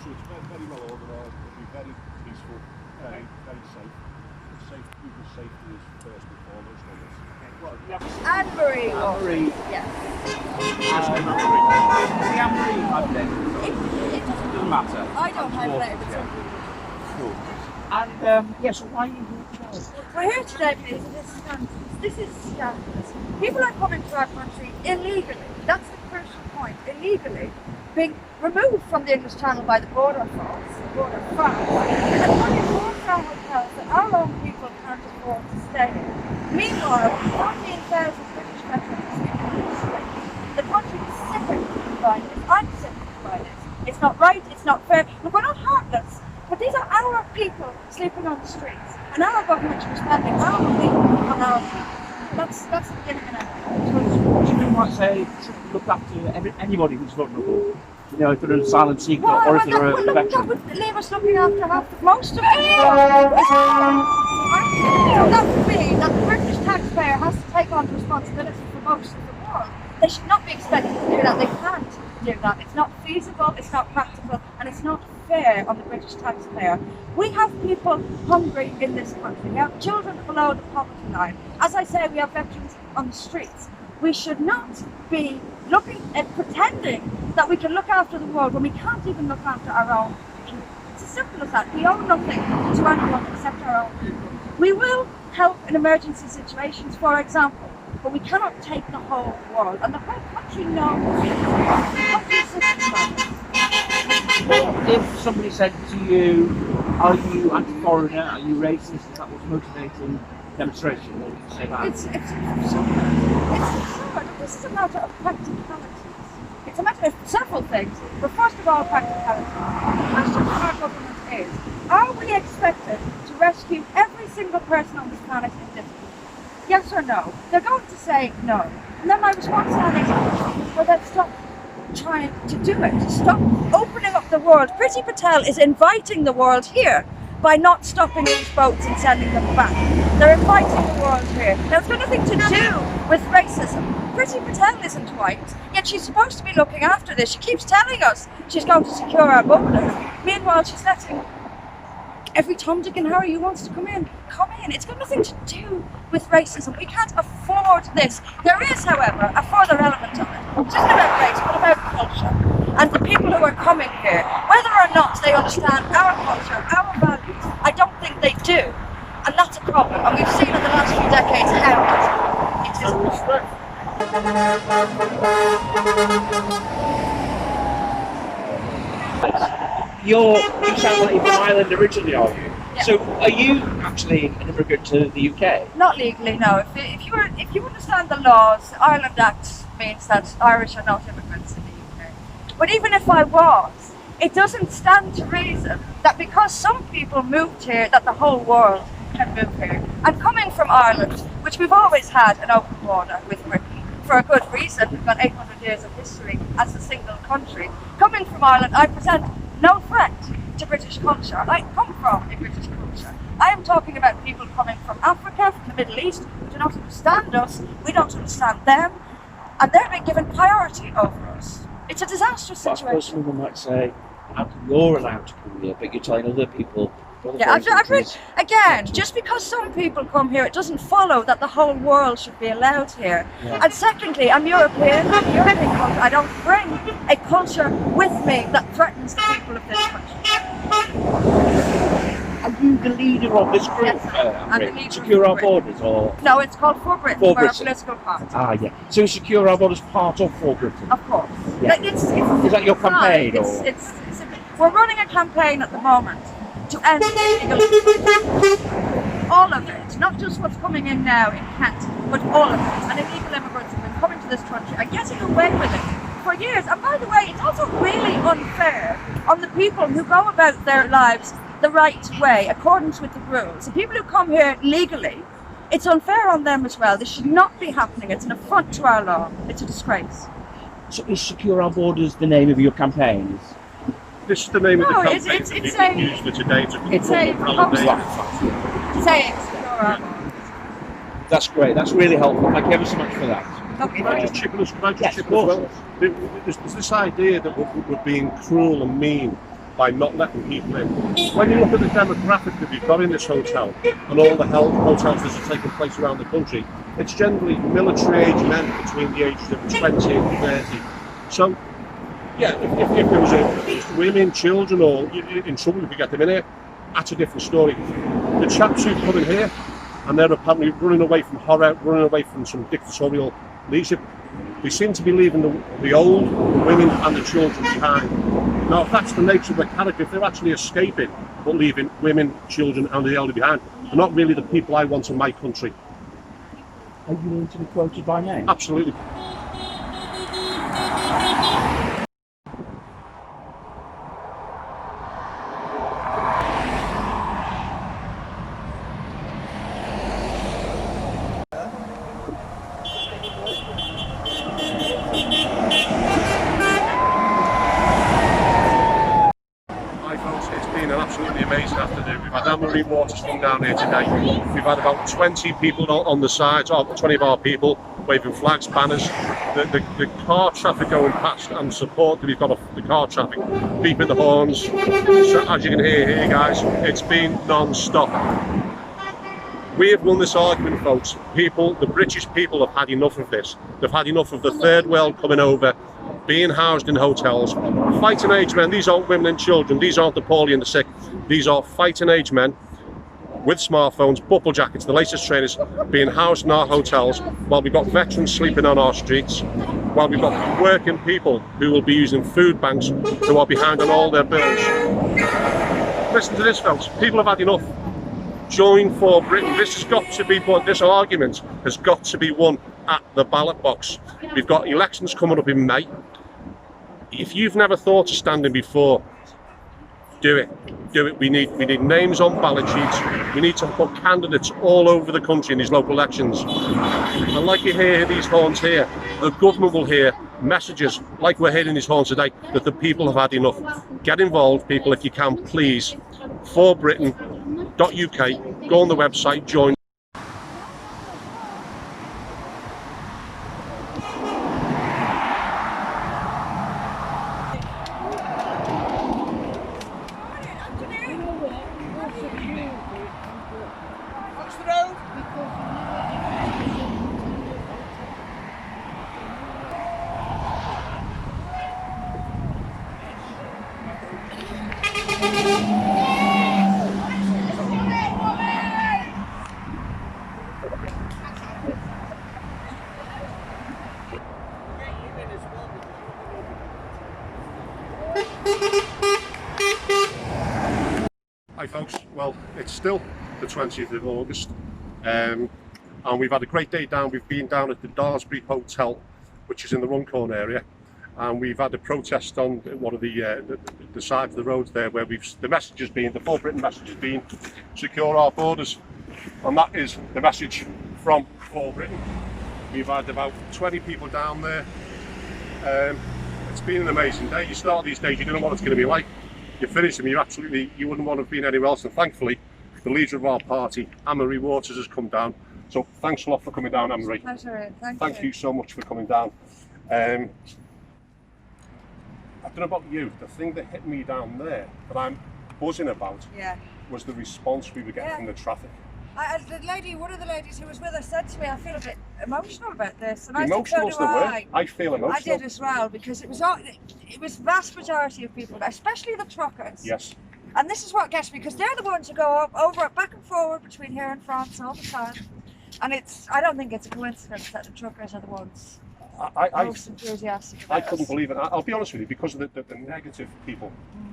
So it's very well organised, it'll be very peaceful, very safe. People's safety is first and foremost on this. Anne-Marie. Anne-Marie. Yes. The Anne-Marie have labels. It Doesn't matter. I don't have labels. Cool. And yes, why are you here today? We're here today because this is scandalous. People are coming to our country illegally. That's the crucial point. Illegally being removed from the English Channel by the border force, and coming to our hotels that our own people can't afford to stay in. Meanwhile, 14,000 British veterans sleep in the street. The country is sickened by this. I'm sickened by this. It's not right, it's not fair. Look, we're not heartless, but these are our people sleeping on the streets, and our government should be spending our money on our people. That's the beginning and end. You might say should look after anybody who's vulnerable. You know, if they're an asylum seeker or if they're a veteran. That would leave us looking after most of them. That would mean that the British taxpayer has to take on responsibility for most of the world. They should not be expected to do that. They can't do that. It's not feasible, it's not practical, and it's not fair on the British taxpayer. We have people hungry in this country. We have children below the poverty line. As I say, we have veterans on the streets. We should not be looking at pretending that we can look after the world when we can't even look after our own people. It's as simple as that. We owe nothing to anyone except our own people. We will help in emergency situations, for example, but we cannot take the whole world, and the whole country knows. If somebody said to you, are you anti-foreigner, are you racist, is that what's motivating demonstration? What would you say that? It's absurd. This is a matter of practicalities. It's a matter of several things, but first of all, practicality. The question for our government is, are we expected to rescue every single person on this planet indefinitely? Yes or no? They're going to say no. And then my response to that is, well, then stop trying to do it. Stop opening up the world. Priti Patel is inviting the world here by not stopping these boats and sending them back. They're inviting the world here. Now, it's got nothing to do with racism. Priti Patel isn't white, yet she's supposed to be looking after this. She keeps telling us she's going to secure our borders. Meanwhile, she's letting every Tom, Dick and Harry who wants to come in. It's got nothing to do with racism. We can't afford this. There is, however, a further element of it, which isn't about race, but about culture. And the people who are coming here, whether or not they understand our culture, our values, I don't think they do. And that's a problem. And we've seen in the last few decades how it is a problem. You sound like you're from Ireland originally, are you? Yeah. So are you actually an immigrant to the UK? Not legally, no. If you understand the laws, the Ireland Act means that Irish are not immigrants in the UK. But even if I was, it doesn't stand to reason that because some people moved here, that the whole world can move here. And coming from Ireland, which we've always had an open border with Britain, for a good reason, we've got 800 years of history as a single country. Coming from Ireland, I present no threat to British culture. I come from a British culture. I am talking about people coming from Africa, from the Middle East, who do not understand us, we don't understand them, and they're being given priority over us. It's a disastrous But situation. of course, someone might say, how come you're allowed to come here, but you're telling other people. Yeah, again, just because some people come here, it doesn't follow that the whole world should be allowed here. Yeah. And secondly, I'm European culture. I don't bring a culture with me that threatens the people of this country. Are you the leader of this group? Yes, I'm the leader Secure of Our the group. Borders, or? No, it's called For Britain. For We're Britain. a political party. Ah, yeah. So Secure Our Borders part of For Britain? Of course. Yeah. It's Is that your campaign? We're running a campaign at the moment to end illegal immigration. All of it, not just what's coming in now in Kent, but all of it. And illegal immigrants have been coming to this country and getting away with it for years. And by the way, it's also really unfair on the people who go about their lives the right way, accordance with the rules. The people who come here legally, it's unfair on them as well. This should not be happening. It's an affront to our law. It's a disgrace. So is Secure Our Borders the name of your campaign? This is the name of the No, campaign it's that a- you used for today to it's a umbrella name. Saying Secure Our Borders. That's great. That's really helpful. Thank you ever so much for that. Okay. Can I just chip Yes, as of well? course. There's this idea that we're being cruel and mean by not letting people in. When you look at the demographic that we've got in this hotel and all the hotels that are taking place around the country, it's generally military-age men between the ages of 20 and 30. So, yeah, if there was women, children, or in trouble, we could get them in here, that's a different story. The chaps who come in here, and they're apparently running away from horror, running away from some dictatorial leadership, they seem to be leaving the old, the women and the children behind. Now, if that's the nature of the character, if they're actually escaping, but leaving women, children and the elderly behind, they're not really the people I want in my country. Are you willing to be quoted by name? Absolutely. Absolutely amazing afternoon. We've had Marine Waters come down here today. We've had about 20 people on the sides, 20 of our people waving flags, banners. The car traffic going past and support that we've got off the car traffic, beeping the horns. So as you can hear here, guys, it's been non-stop. We have won this argument, folks. The British people have had enough of this. They've had enough of the third world coming over, being housed in hotels. Fighting age men, these aren't women and children, these aren't the poorly and the sick. These are fighting age men with smartphones, buckle jackets, the latest trainers, being housed in our hotels, while we've got veterans sleeping on our streets, while we've got working people who will be using food banks who are behind on all their bills. Listen to this, folks. People have had enough. Join for Britain. This has got to be won. This argument has got to be won at the ballot box. We've got elections coming up in May. If you've never thought of standing before, do it. Do it. We need names on ballot sheets. We need to put candidates all over the country in these local elections. And like you hear these horns here, the government will hear messages like we're hearing these horns today that the people have had enough. Get involved, people, if you can, please. forbritain.uk, go on the website, join. Hi folks, well it's still the 20th of August and we've had a great day down. We've been down at the Daresbury Hotel, which is in the Runcorn area, and we've had a protest on one of the sides of the roads there where the message has been, the For Britain message has been, secure our borders, and that is the message from For Britain. We've had about 20 people down there. It's been an amazing day. You start these days, you don't know what it's going to be like. You finish them, you wouldn't want to have been anywhere else, and thankfully the leader of our party, Daresbury Waters, has come down. So thanks a lot for coming down, Daresbury. Pleasure. Thank you so much for coming down. I don't know about you, the thing that hit me down there that I'm buzzing about was the response we were getting from the traffic. One of the ladies who was with us said to me, I feel a bit emotional about this. And Emotional is the word. I feel emotional. I did as well, because it was vast majority of people, especially the truckers. Yes. And this is what gets me, because they're the ones who go back and forward between here and France all the time. And I don't think it's a coincidence that the truckers are the ones most enthusiastic about I couldn't believe it. I'll be honest with you, because of the negative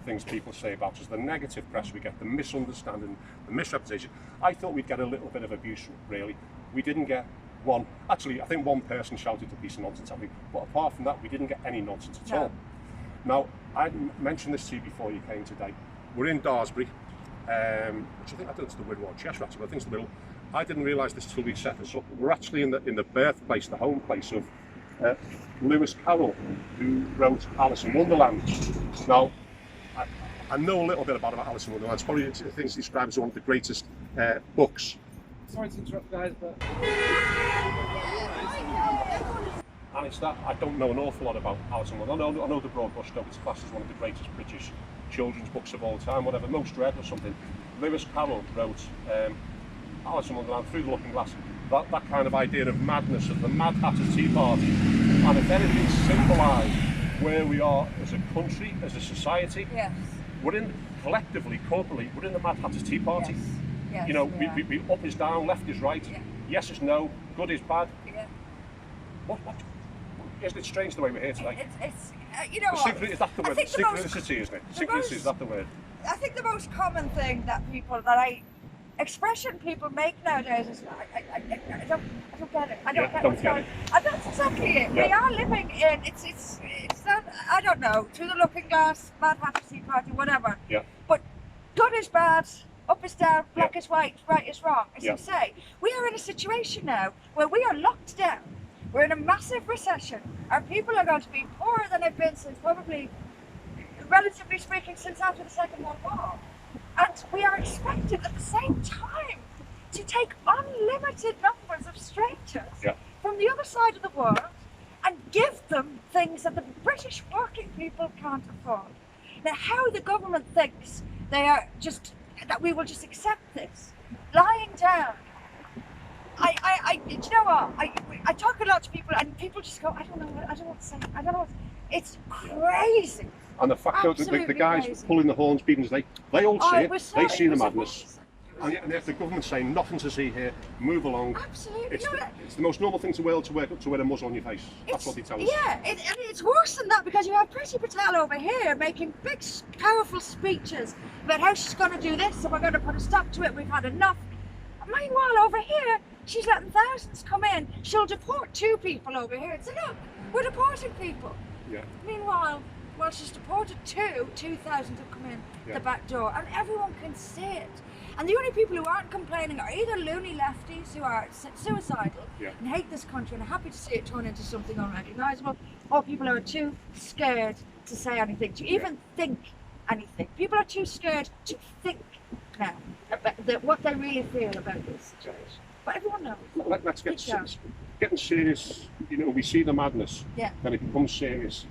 things people say about us, the negative press we get, the misunderstanding, the misrepresentation. I thought we'd get a little bit of abuse, really. We didn't get one. Actually, I think one person shouted a piece of nonsense at me, but apart from that, we didn't get any nonsense at all. Now, I mentioned this to you before you came today. We're in Daresbury, which I don't know if it's the Wirral or Cheshire, actually, but I think it's the middle. I didn't realise this till we set this up. We're actually in the birthplace, the home place of Lewis Carroll, who wrote Alice in Wonderland. Now, I know a little bit about Alice in Wonderland. It's probably the things described as one of the greatest books. Sorry to interrupt, guys, but And it's that I don't know an awful lot about Alice in Wonderland. I know the Broad Brush, though it's classed as one of the greatest British children's books of all time, whatever, Most Read or something. Lewis Carroll wrote Alice in Wonderland, Through the Looking Glass. That kind of idea of madness, of the Mad Hatter's Tea Party. And if anything symbolised where we are as a country, as a society, Yes. we're in, collectively, corporately, we're in the Mad Hatter's Tea Party. Yes. Yes, You know, we are. we up is down, left is right, Yeah. yes is no, good is bad. Yeah. What, isn't it strange the way we're here today? It's you know what? Is that the I word? think the most- Synchronicity, isn't it? the Synchronicity, most- is that the word? I think the most common thing that expression people make nowadays is I don't get it. I don't Yeah, get don't what's get going. it. And that's exactly it. We Yeah. are living in it's not, I don't know, Through the Looking Glass, Mad Hatter's Tea Party, whatever. Yeah. But good is bad, up is down, black Yeah. is white, right is wrong. As Yeah. you say, we are in a situation now where we are locked down. We're in a massive recession. Our people are going to be poorer than they've been since probably, relatively speaking, since after the Second World War. And we are expected at the same time to take unlimited numbers of strangers Yeah. from the other side of the world and give them things that the British working people can't afford. Now, how the government thinks that we will just accept this, lying down. Do you know what? I talk a lot to people, and people just go, I don't know what to say. I don't know what. It's crazy. And the fact that the Absolutely guys crazy. pulling the horns, beating us, they all see It was so- they see it the was madness. amazing. And if the government's saying nothing to see here, move along. Absolutely. It's, No, it's the most normal thing in the world to wear a muzzle on your face. That's what they tell us. Yeah, and it's worse than that because you have Priti Patel over here making big, powerful speeches about how she's going to do this and we're going to put a stop to it. We've had enough. Meanwhile, over here, she's letting thousands come in. She'll deport 2 people over here and say, look, we're deporting people. Yeah. Meanwhile, while she's deported 2,000 have come in Yeah. the back door, and everyone can see it. And the only people who aren't complaining are either loony lefties who are suicidal Yeah. and hate this country and are happy to see it turn into something unrecognisable, or people who are too scared to say anything, to even think anything. People are too scared to think now about what they really feel about this situation. But everyone knows. Let's get Deep down. getting serious. You know, we see the madness, Yeah. then it becomes serious.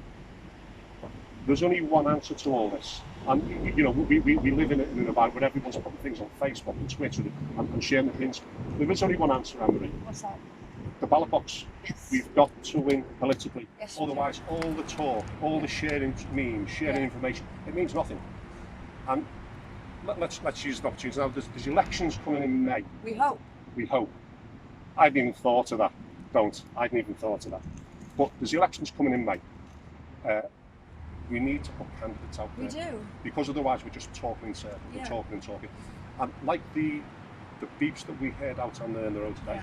There's only one answer to all this. And you know, we live in an environment where everyone's putting things on Facebook and Twitter and sharing opinions. There is only one answer, Anne-Marie. What's that? The ballot box. Yes. We've got to win politically. Yes, we do. Otherwise, all the talk, all the sharing memes, sharing Yeah. information, it means nothing. And let's use the opportunity now. There's elections coming in May. We hope. We hope. I hadn't even thought of that. I hadn't even thought of that. But there's elections coming in May. We need to put candidates out there. We do. Because otherwise we're just talking in circles, Yeah. we're talking and talking. And like the beeps that we heard out on the road today,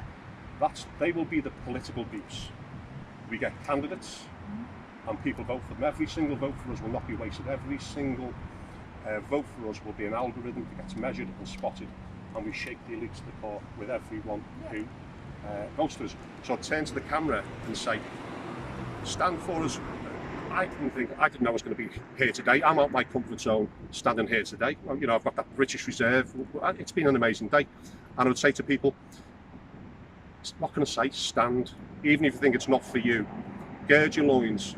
they will be the political beeps. We get candidates and people vote for them. Every single vote for us will not be wasted. Every single vote for us will be an algorithm that gets measured and spotted, and we shake the elites to the core with everyone who votes for us. So turn to the camera and say, stand for us. I didn't know I was going to be here today. I'm out my comfort zone standing here today. You know, I've got that British Reserve. It's been an amazing day. And I would say to people, what can I say? Stand. Even if you think it's not for you, gird your loins,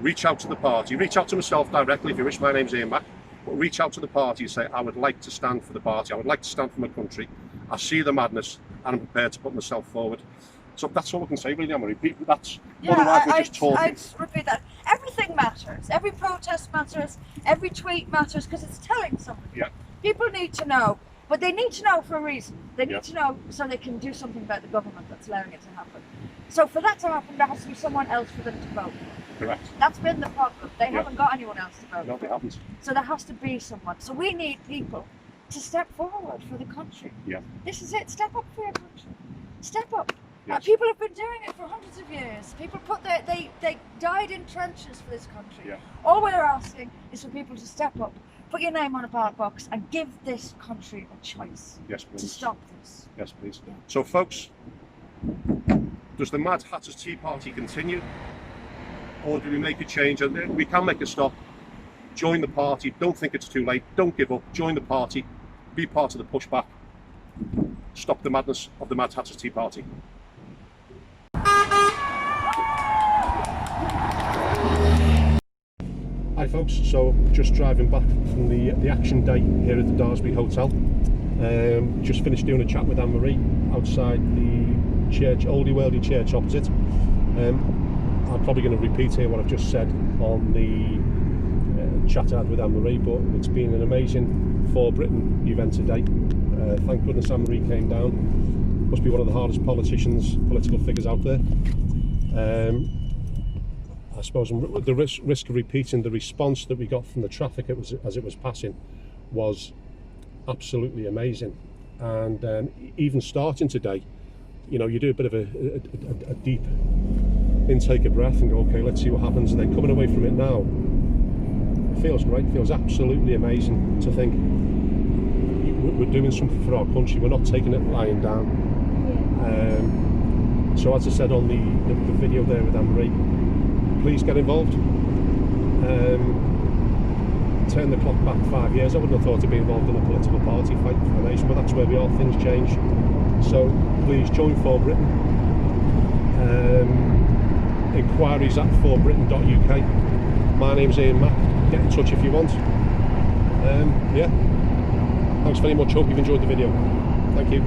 reach out to the party, reach out to myself directly if you wish. My name's Ian Mack. But reach out to the party and say, I would like to stand for the party. I would like to stand for my country. I see the madness and I'm prepared to put myself forward. So that's all I can say, really, Anne-Marie. Otherwise we're just talking. I'd repeat that. Everything matters. Every protest matters. Every tweet matters because it's telling something. Yeah. People need to know, but they need to know for a reason. They need Yeah. to know so they can do something about the government that's allowing it to happen. So for that to happen, there has to be someone else for them to vote. Correct. That's been the problem. They Yeah. haven't got anyone else to vote. No, they haven't. So there has to be someone. So we need people to step forward for the country. Yeah. This is it. Step up for your country. Step up. Yes. People have been doing it for hundreds of years. People they died in trenches for this country. Yeah. All we're asking is for people to step up, put your name on a ballot box, and give this country a choice Yes, to please. stop this. Yes, please. Yeah. So, folks, does the Mad Hatter's Tea Party continue? Or do we make a change? And we can make a stop. Join the party. Don't think it's too late. Don't give up. Join the party. Be part of the pushback. Stop the madness of the Mad Hatter's Tea Party. I folks, so just driving back from the action day here at the Daresbury Hotel. Just finished doing a chat with Anne-Marie outside the church, Oldie Worldy Church opposite. I'm probably going to repeat here what I've just said on the chat I had with Anne-Marie, but it's been an amazing For Britain event today. Thank goodness Anne-Marie came down. Must be one of the hardest political figures out there. I suppose the risk of repeating, the response that we got from the traffic as it was passing was absolutely amazing. And even starting today, you know, you do a bit of a deep intake of breath and go, okay, let's see what happens. And then coming away from it now, it feels great. It feels absolutely amazing to think we're doing something for our country. We're not taking it lying down. So as I said on the video there with Anne-Marie, please get involved. Turn the clock back 5 years. I wouldn't have thought to be involved in a political party fighting for the nation, but that's where we are. Things change. So please join For Britain. Inquiries at forbritain.uk. My name's Ian Mack. Get in touch if you want. Yeah. Thanks very much. Hope you've enjoyed the video. Thank you.